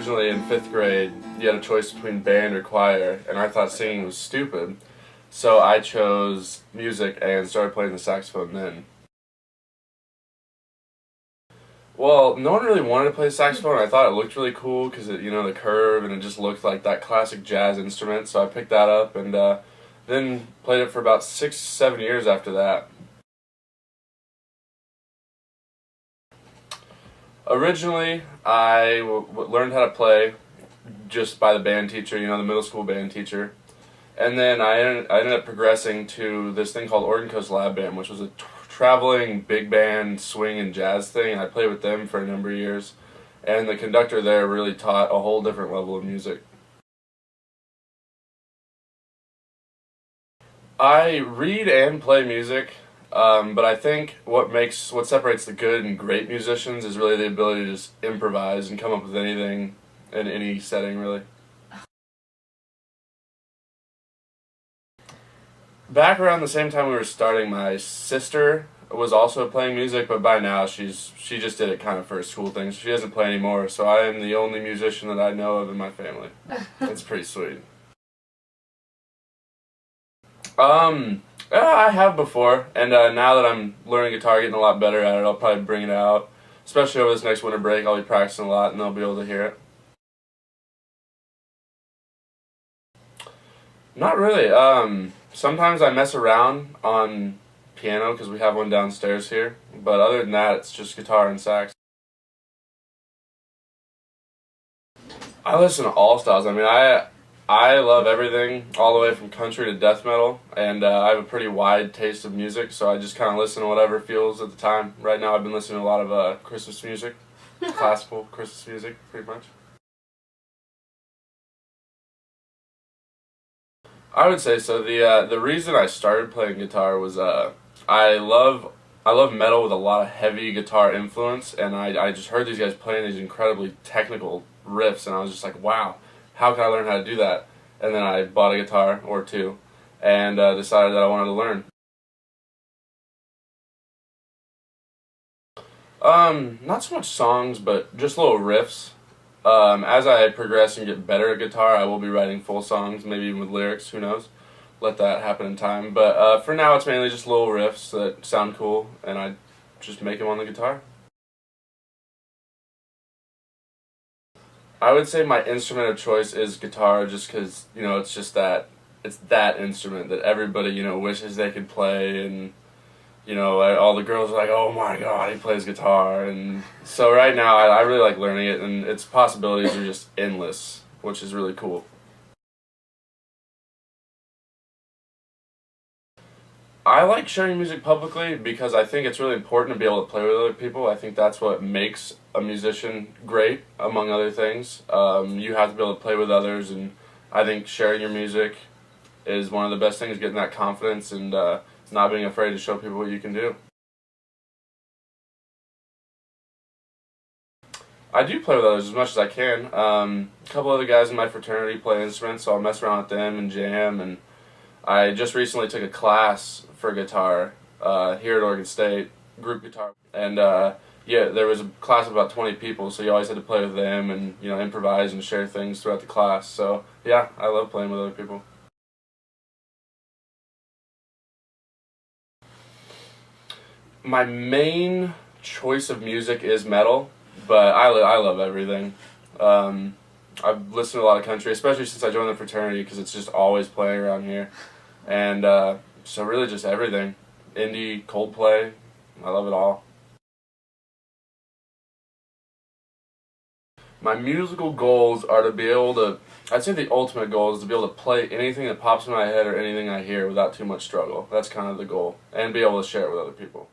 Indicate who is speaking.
Speaker 1: originally in 5th grade, you had a choice between band or choir, and I thought singing was stupid, so I chose music and started playing the saxophone then. Well, no one really wanted to play saxophone. I thought it looked really cool because the curve, and it just looked like that classic jazz instrument. So I picked that up and then played it for about 6, 7 years after that. Originally, I learned how to play just by the band teacher, the middle school band teacher. And then I ended up progressing to this thing called Oregon Coast Lab Band, which was a traveling big band swing and jazz thing. I played with them for a number of years. And the conductor there really taught a whole different level of music. I read and play music. But I think what separates the good and great musicians is really the ability to just improvise and come up with anything in any setting, really. Back around the same time we were starting, my sister was also playing music, but by now she just did it kind of for a school thing. So she doesn't play anymore, so I am the only musician that I know of in my family. It's pretty sweet. Yeah, I have before, and now that I'm learning guitar, getting a lot better at it, I'll probably bring it out. Especially over this next winter break, I'll be practicing a lot, and they'll be able to hear it. Not really. Sometimes I mess around on piano because we have one downstairs here, but other than that, it's just guitar and sax. I listen to all styles. I mean, I love everything, all the way from country to death metal, and I have a pretty wide taste of music, so I just kind of listen to whatever feels at the time. Right now I've been listening to a lot of Christmas music, classical Christmas music, pretty much. I would say so. The reason I started playing guitar was I love metal with a lot of heavy guitar influence, and I just heard these guys playing these incredibly technical riffs, and I was just like, wow, how can I learn how to do that? And then I bought a guitar or two, and decided that I wanted to learn. Not so much songs, but just little riffs. As I progress and get better at guitar, I will be writing full songs, maybe even with lyrics, who knows. Let that happen in time. But for now, it's mainly just little riffs that sound cool, and I just make them on the guitar. I would say my instrument of choice is guitar, just because it's that instrument that everybody wishes they could play, and all the girls are like, oh my god, he plays guitar. And so right now I really like learning it, and its possibilities are just endless, which is really cool. I like sharing music publicly because I think it's really important to be able to play with other people. I think that's what makes a musician great, among other things. You have to be able to play with others, and I think sharing your music is one of the best things, getting that confidence and not being afraid to show people what you can do. I do play with others as much as I can. A couple other guys in my fraternity play instruments, so I'll mess around with them and jam. And I just recently took a class for guitar here at Oregon State, group guitar. And yeah, there was a class of about 20 people, so you always had to play with them and improvise and share things throughout the class. So yeah, I love playing with other people. My main choice of music is metal, but I love everything. I've listened to a lot of country, especially since I joined the fraternity, because it's just always playing around here. And so really just everything. Indie, Coldplay, I love it all. My musical goals are to be able to, I'd say the ultimate goal is to be able to play anything that pops in my head or anything I hear without too much struggle. That's kind of the goal. And be able to share it with other people.